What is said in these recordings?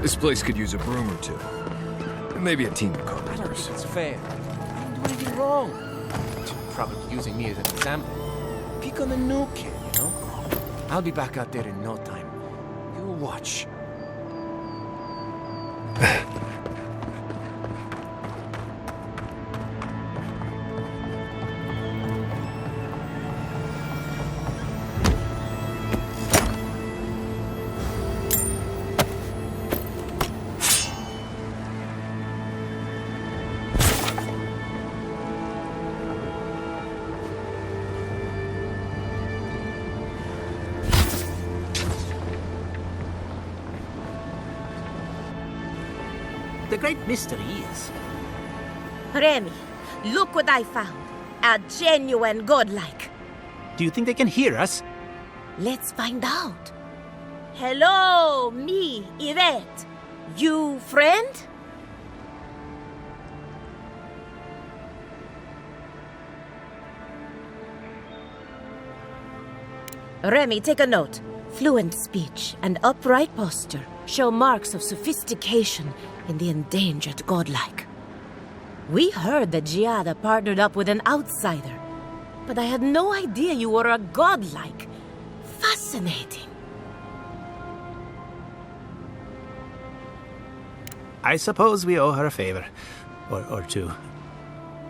This place could use a broom or two. And maybe a team of I don't carpenters. think it's fair. I didn't do anything wrong. You're probably using me as an example. Pick on the new kid, you know? I'll be back out there in no time. You watch. The great mystery is... Remy, look what I found. A genuine godlike. Do you think they can hear us? Let's find out. Hello, me, Yvette. You friend? Remy, take a note. Fluent speech and upright posture show marks of sophistication in the endangered godlike. We heard that Giada partnered up with an outsider, but I had no idea you were a godlike. Fascinating. I suppose we owe her a favor. Or two.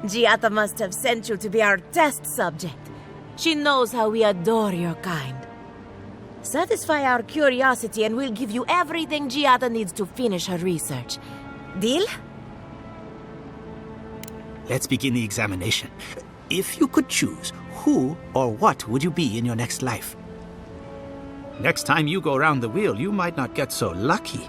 Giada must have sent you to be our test subject. She knows how we adore your kind. Satisfy our curiosity and we'll give you everything Giada needs to finish her research. Deal? Let's begin the examination. If you could choose, who or what would you be in your next life? Next time you go round the wheel, you might not get so lucky.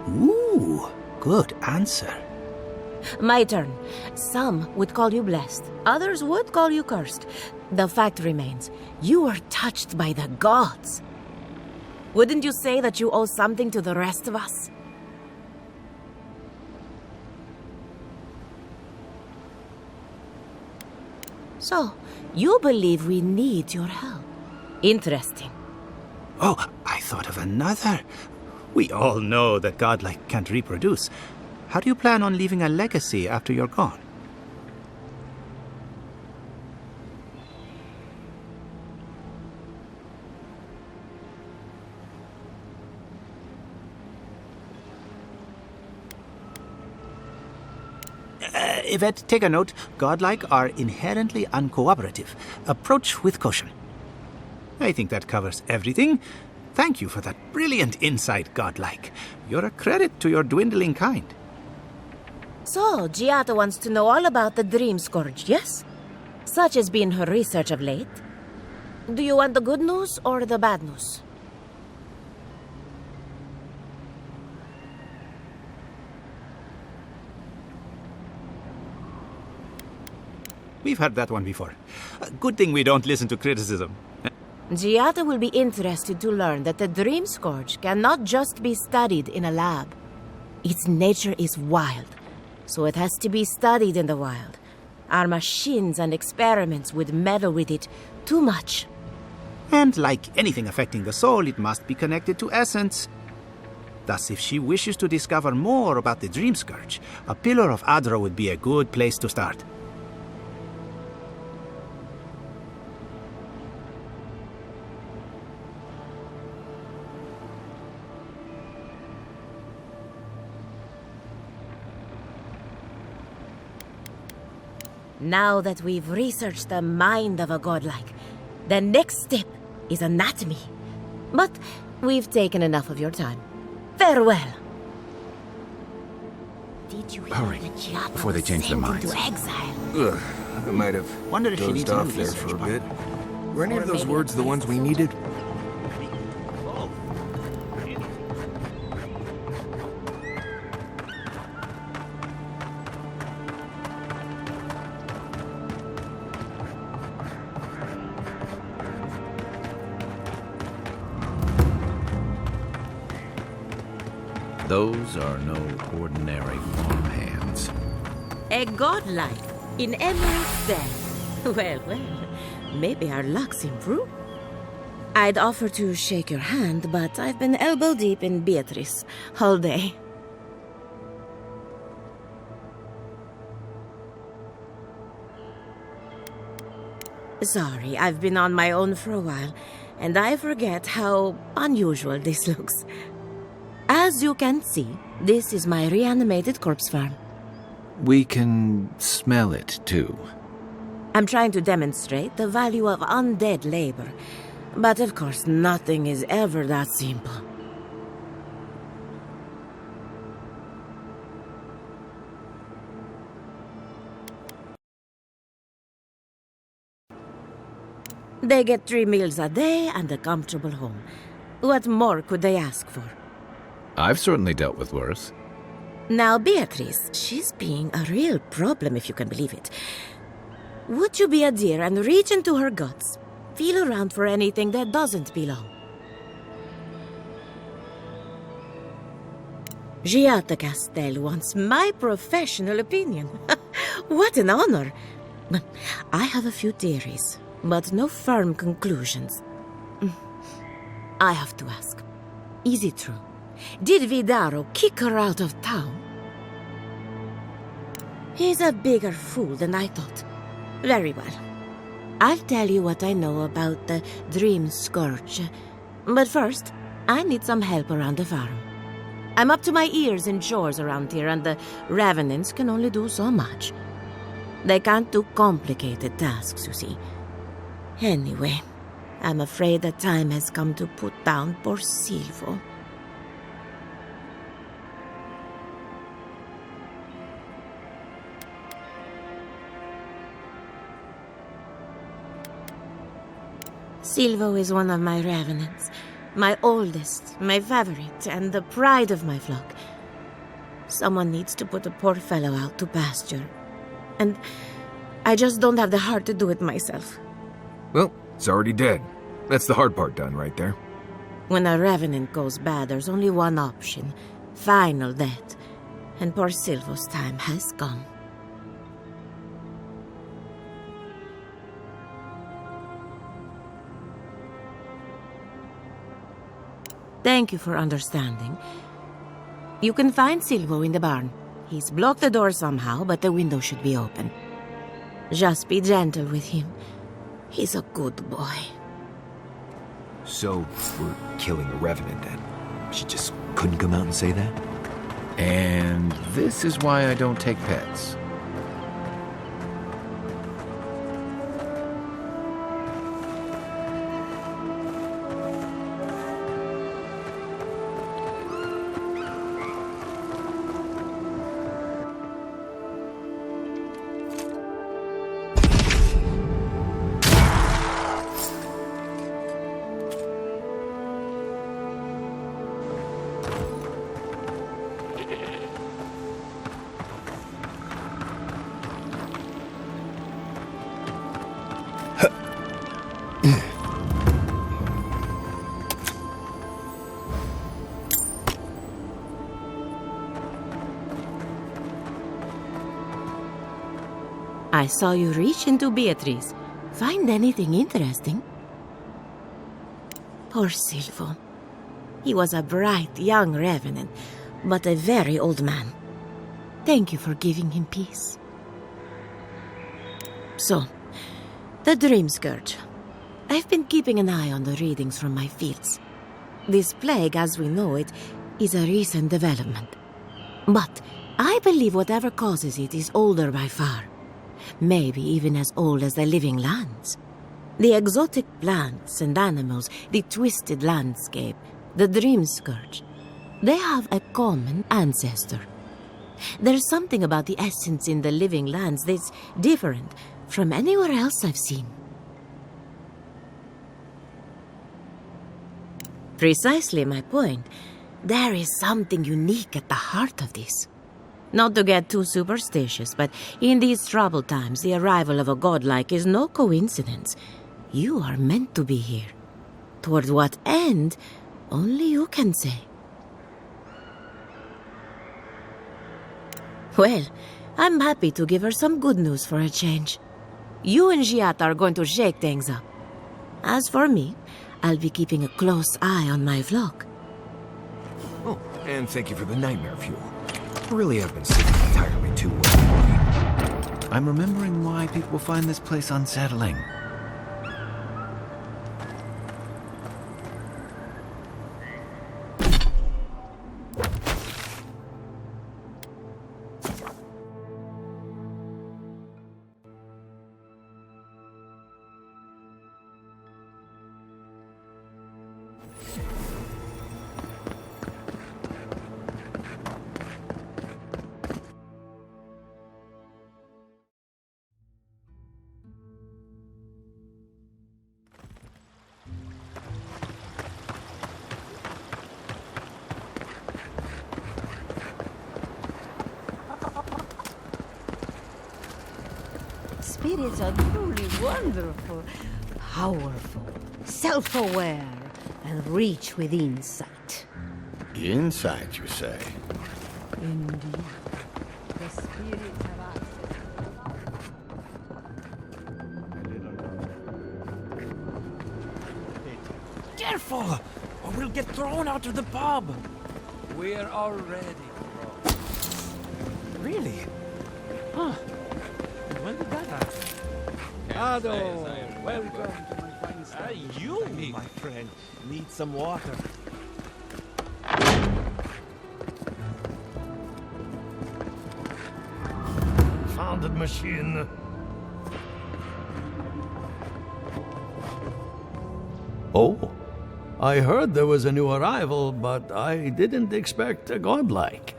Ooh, good answer. My turn. Some would call you blessed. Others would call you cursed. The fact remains, you were touched by the gods. Wouldn't you say that you owe something to the rest of us? So, you believe we need your help. Interesting. Oh, I thought of another. We all know that godlike can't reproduce. How do you plan on leaving a legacy after you're gone? Yvette, take a note. Godlike are inherently uncooperative. Approach with caution. I think that covers everything. Thank you for that brilliant insight, Godlike. You're a credit to your dwindling kind. So, Giada wants to know all about the Dream Scourge, yes? Such has been her research of late. Do you want the good news or the bad news? We've heard that one before. Good thing we don't listen to criticism. Giada will be interested to learn that the Dream Scourge cannot just be studied in a lab. Its nature is wild, so it has to be studied in the wild. Our machines and experiments would meddle with it too much. And like anything affecting the soul, it must be connected to essence. Thus, if she wishes to discover more about the Dream Scourge, a Pillar of Adra would be a good place to start. Now that we've researched the mind of a godlike, the next step is anatomy. But we've taken enough of your time. Farewell. Did you hear Hurry, that Giada before they was change their sent minds. into exile? Ugh, I might have Wonder if she dozed needs a off new there research for a partner. bit. Were any Or of those maybe words the ones we needed? Those are no ordinary farmhands. A godlike in Emerald's den. Well, maybe our luck's improved. I'd offer to shake your hand, but I've been elbow deep in Beatrice all day. Sorry, I've been on my own for a while, and I forget how unusual this looks. As you can see, this is my reanimated corpse farm. We can smell it, too. I'm trying to demonstrate the value of undead labor, but of course nothing is ever that simple. They get 3 meals a day and a comfortable home. What more could they ask for? I've certainly dealt with worse. Now, Beatrice, she's being a real problem, if you can believe it. Would you be a dear and reach into her guts? Feel around for anything that doesn't belong. Giata Castel wants my professional opinion. What an honor! I have a few theories, but no firm conclusions. I have to ask, is it true? Did Vidaro kick her out of town? He's a bigger fool than I thought. Very well. I'll tell you what I know about the Dream Scourge. But first, I need some help around the farm. I'm up to my ears in chores around here, and the Revenants can only do so much. They can't do complicated tasks, you see. Anyway, I'm afraid the time has come to put down poor Silvo. Silvo is one of my revenants, my oldest, my favorite, and the pride of my flock. Someone needs to put the poor fellow out to pasture, and I just don't have the heart to do it myself. Well, it's already dead. That's the hard part done right there. When a revenant goes bad, there's only one option: final death, and poor Silvo's time has come. Thank you for understanding. You can find Silvo in the barn. He's blocked the door somehow, but the window should be open. Just be gentle with him. He's a good boy. So, we're killing a revenant then? She just couldn't come out and say that? And this is why I don't take pets. I saw you reach into Beatrice. Find anything interesting? Poor Silvo. He was a bright young revenant, but a very old man. Thank you for giving him peace. So, the Dream Scourge. I've been keeping an eye on the readings from my fields. This plague, as we know it, is a recent development. But I believe whatever causes it is older by far. Maybe even as old as the living lands. The exotic plants and animals, the twisted landscape, the Dream Scourge, they have a common ancestor. There's something about the essence in the living lands that's different from anywhere else I've seen. Precisely my point. There is something unique at the heart of this. Not to get too superstitious, but in these troubled times, the arrival of a godlike is no coincidence. You are meant to be here. Toward what end, only you can say. Well, I'm happy to give her some good news for a change. You and Giat are going to shake things up. As for me, I'll be keeping a close eye on my flock. Oh, and thank you for the nightmare fuel. Really, I've been sleeping entirely too well. I'm remembering why people find this place unsettling. Spirits are truly wonderful, powerful, self-aware, and rich with insight. Insight, you say? Indeed. The spirits have access. Careful, or we'll get thrown out of the pub. We're already. Really? Huh. When did that happen? Ado, welcome to my fine study. You, my friend, need some water. Founded machine. Oh, I heard there was a new arrival, but I didn't expect a godlike.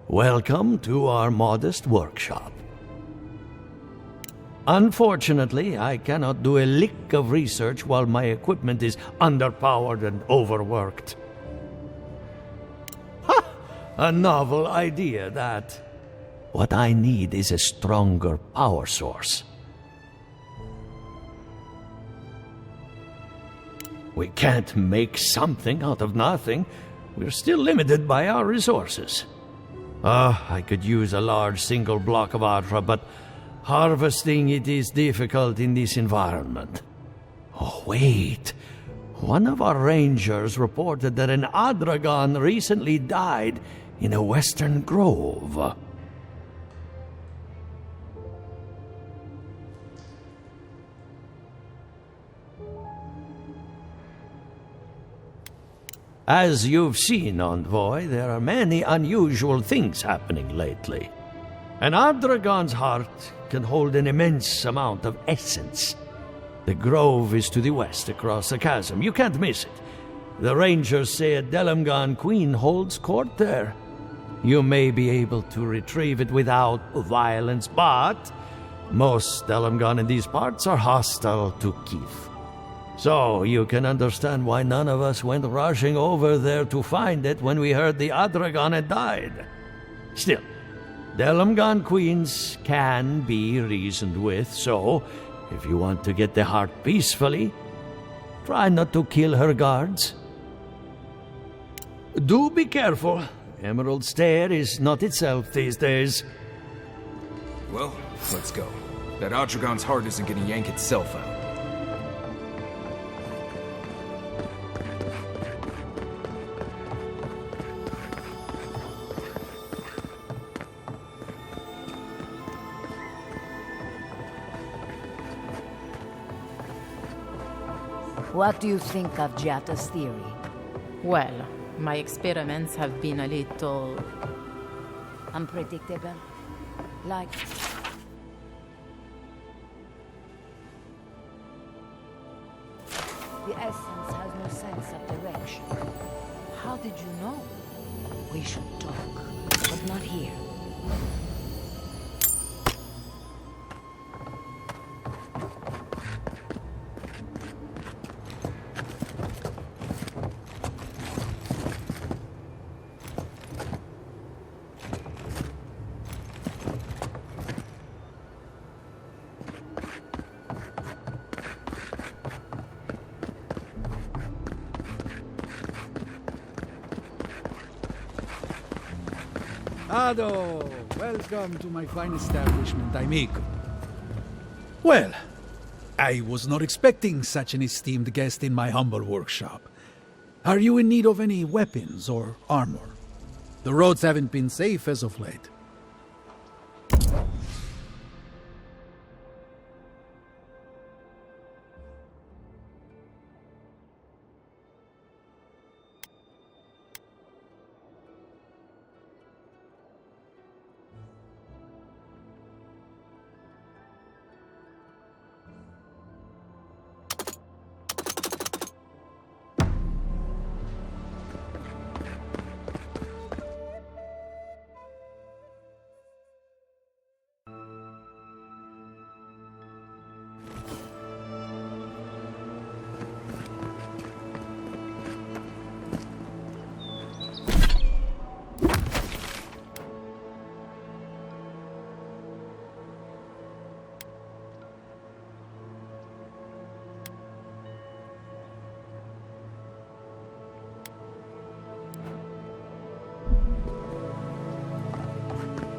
Welcome to our modest workshop. Unfortunately, I cannot do a lick of research while my equipment is underpowered and overworked. Ha! A novel idea, that. What I need is a stronger power source. We can't make something out of nothing. We're still limited by our resources. I could use a large single block of Atra, but harvesting it is difficult in this environment. Oh, wait. One of our rangers reported that an Adragon recently died in a western grove. As you've seen, Envoy, there are many unusual things happening lately. An Adragon's heart can hold an immense amount of essence. The grove is to the west, across the chasm. You can't miss it. The rangers say a Delamgan queen holds court there. You may be able to retrieve it without violence, but most Delamgan in these parts are hostile to Keith. So you can understand why none of us went rushing over there to find it when we heard the Adragon had died. Still, Delamgan queens can be reasoned with, so if you want to get the heart peacefully, try not to kill her guards. Do be careful. Emerald Stair is not itself these days. Well, let's go. That Adragon's heart isn't gonna yank itself out. What do you think of Giata's theory? Well, my experiments have been a little... Unpredictable? Like... The essence has no sense of direction. How did you know? We should talk, but not here. Ado, welcome to my fine establishment, amigo. Well, I was not expecting such an esteemed guest in my humble workshop. Are you in need of any weapons or armor? The roads haven't been safe as of late.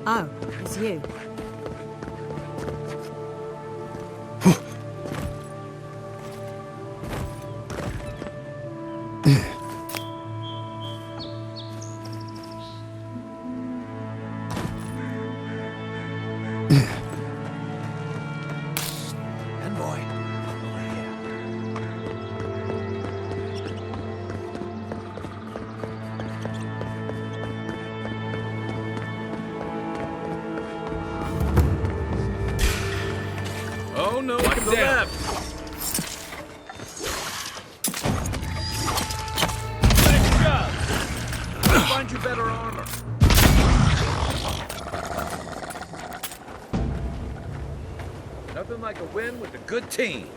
Oh, it's you. Envoy. Oh no, to the left. Nice job. Find you better armor. Nothing like a win with a good team.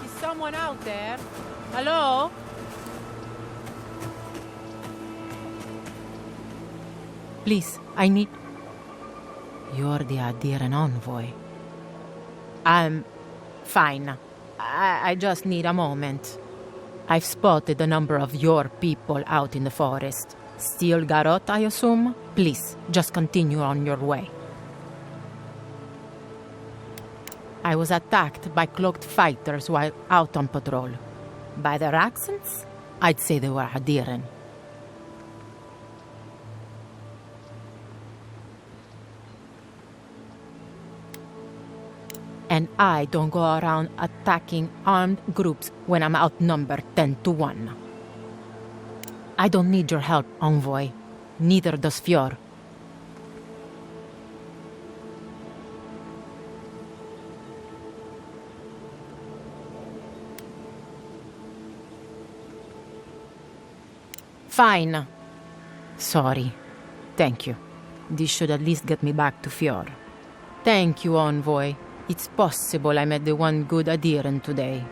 Is someone out there? Hello? Please, I need... You're the Adiran envoy. I'm fine. I just need a moment. I've spotted a number of your people out in the forest. Still Garot, I assume? Please, just continue on your way. I was attacked by cloaked fighters while out on patrol. By their accents, I'd say they were Hadiran. And I don't go around attacking armed groups when I'm outnumbered 10 to 1. I don't need your help, envoy. Neither does Fior. Fine. Sorry. Thank you. This should at least get me back to Fior. Thank you, envoy. It's possible I met the one good adherent today.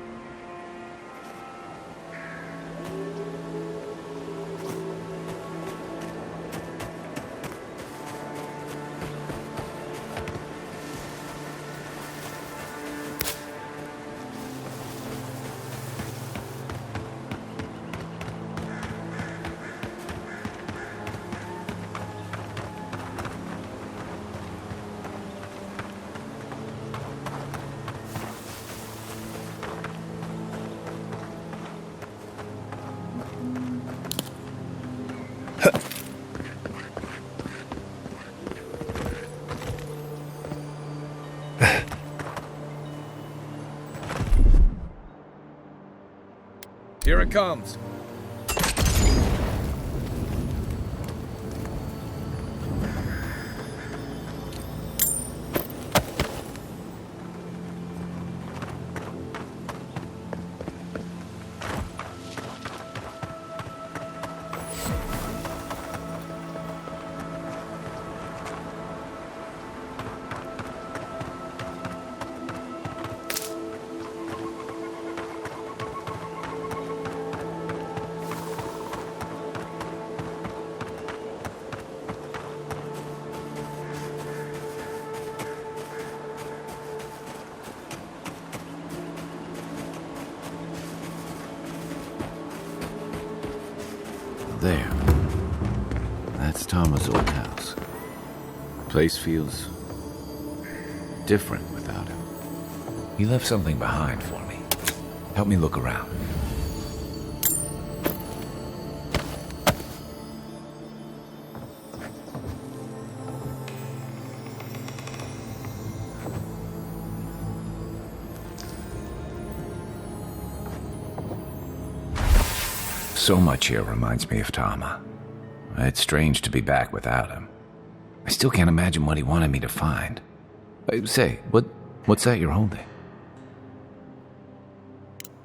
Here it comes. There. That's Tama's old house. Place feels different without him. He left something behind for me. Help me look around. So much here reminds me of Tama. It's strange to be back without him. I still can't imagine what he wanted me to find. Say, what's that you're holding?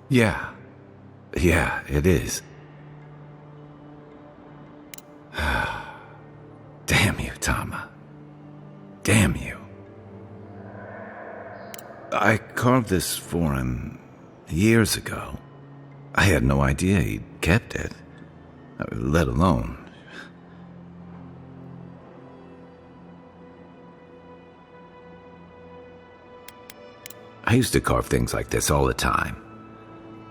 Yeah, it is. Damn you, Tama. Damn you. I carved this for him years ago. I had no idea he'd kept it, let alone... I used to carve things like this all the time.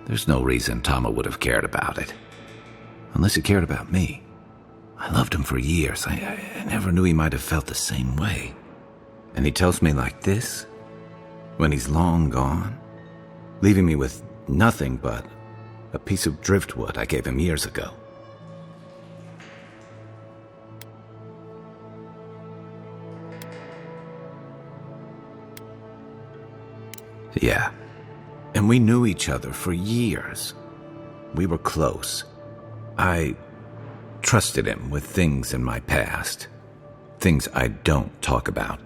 There's no reason Tama would have cared about it. Unless he cared about me. I loved him for years. I never knew he might have felt the same way. And he tells me like this, when he's long gone, leaving me with nothing but a piece of driftwood I gave him years ago. Yeah, and we knew each other for years. We were close. I trusted him with things in my past. Things I don't talk about.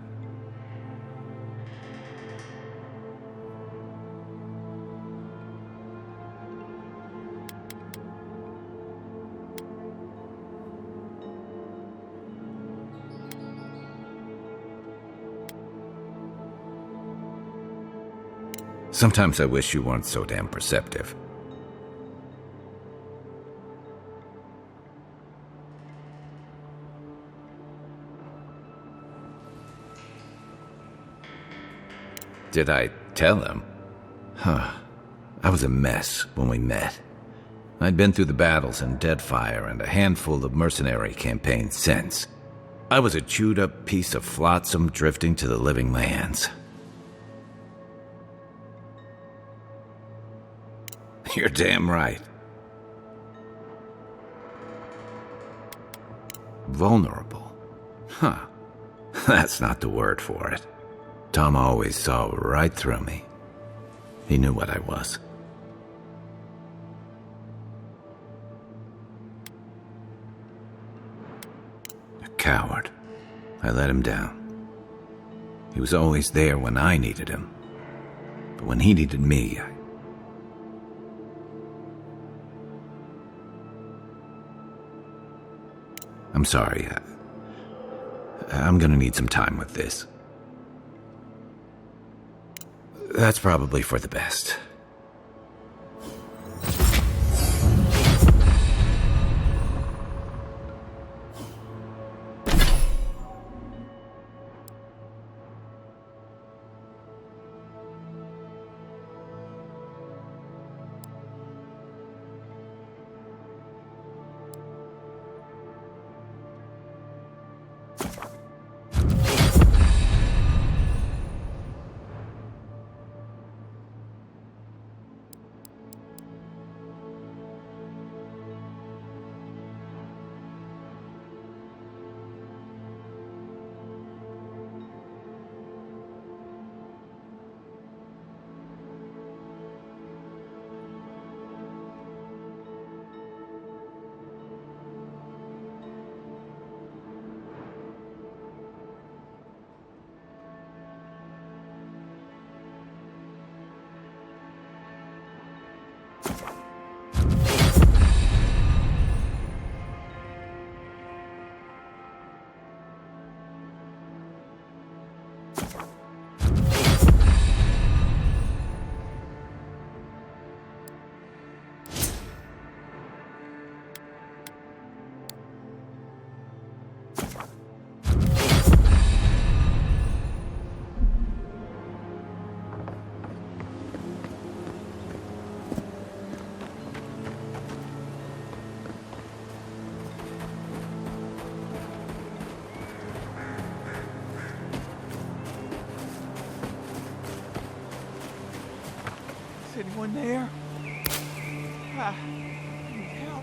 Sometimes I wish you weren't so damn perceptive. Did I tell him? I was a mess when we met. I'd been through the battles in Deadfire and a handful of mercenary campaigns since. I was a chewed-up piece of flotsam drifting to the living lands. You're damn right. Vulnerable. That's not the word for it. Tom always saw right through me. He knew what I was. A coward. I let him down. He was always there when I needed him. But when he needed me, I'm sorry. I'm gonna need some time with this. That's probably for the best. Is anyone there? Ah, I need help.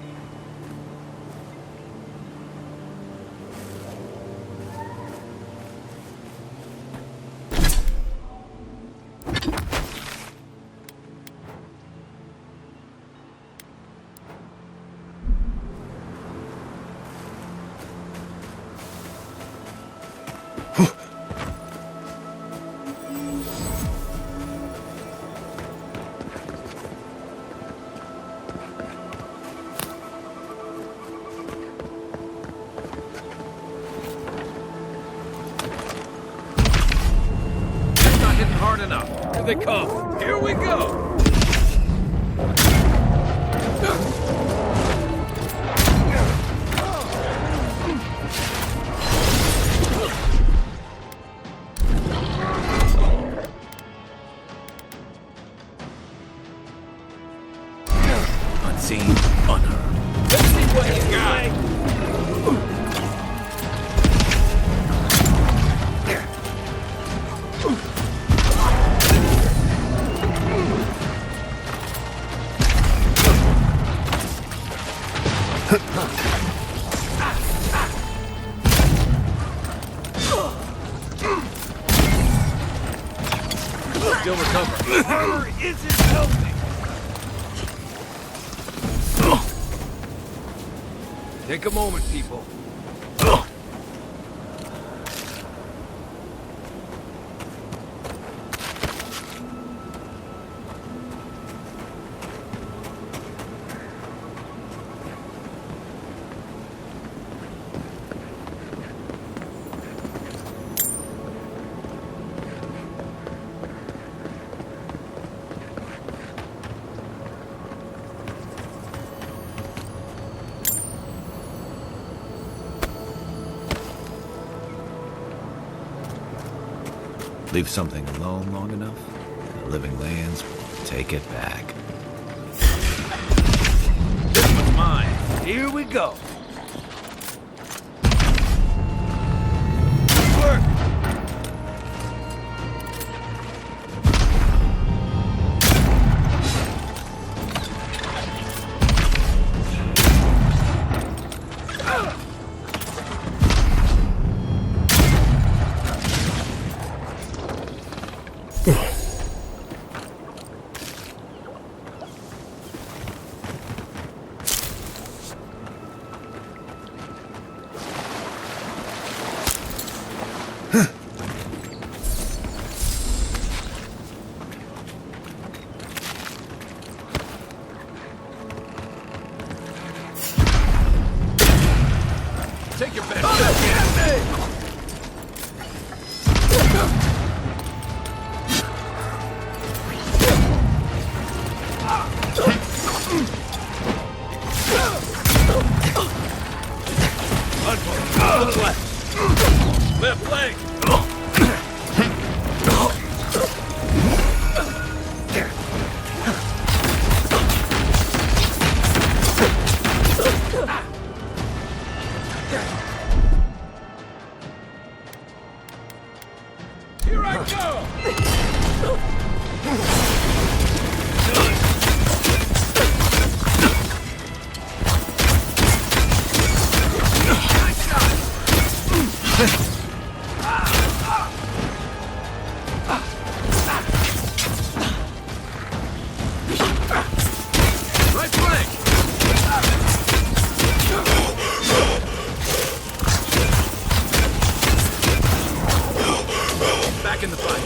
Not hitting hard enough. Here they come. Here we go. Unseen, unheard. Let's see what you got. Still recovering. Armor isn't helping. Take a moment, people. Leave something alone long enough, and the living lands will take it back. This one's mine. Here we go. Good work. Take your best. Left leg. Here I go! Right flank! Back in the fight.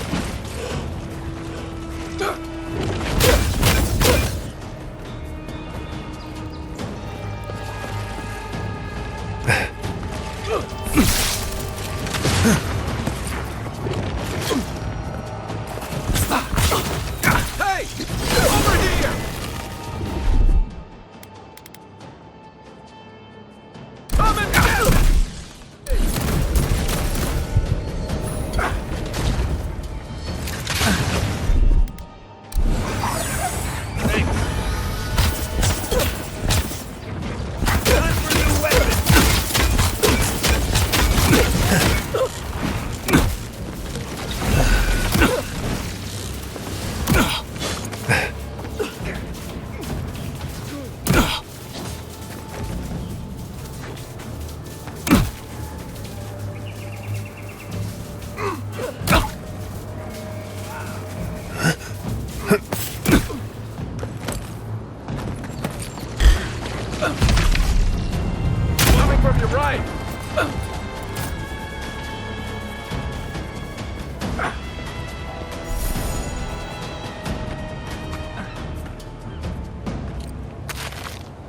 right.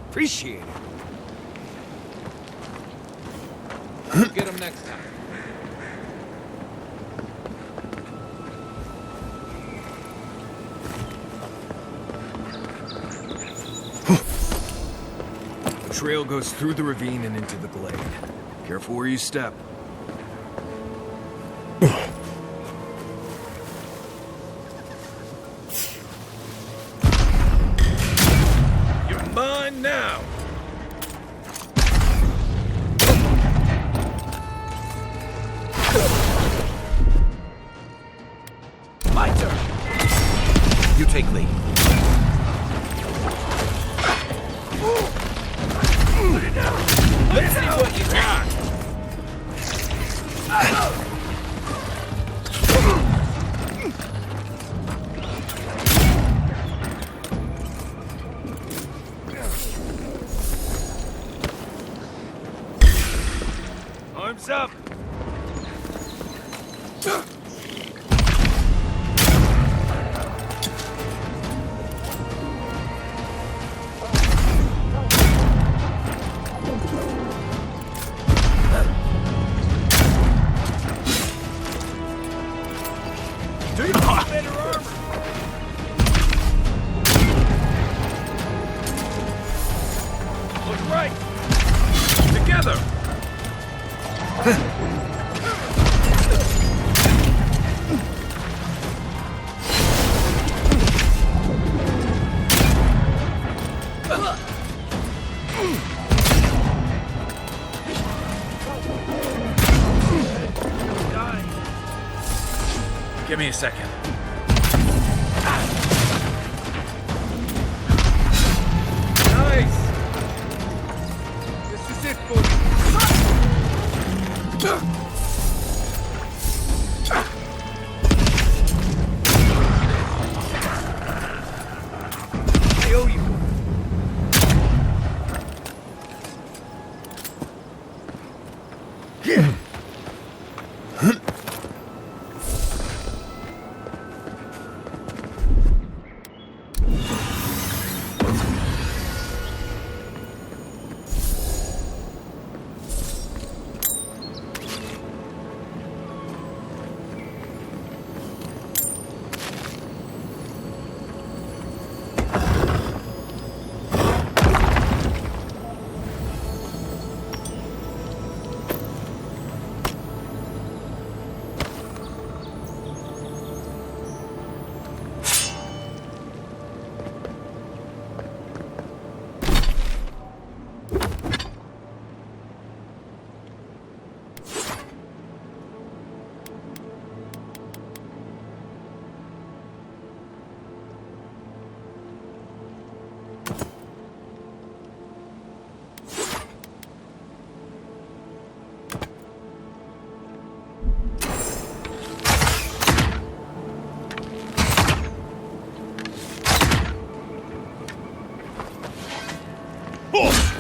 Appreciate it. Get him next time. The trail goes through the ravine and into the glade. Careful where you step. You're mine now. My turn. You take lead. Let's see what you got. Arms up! Do you have better armor? Look right. Together. Give me a second. Nice. This is it for you. I owe you. Oh!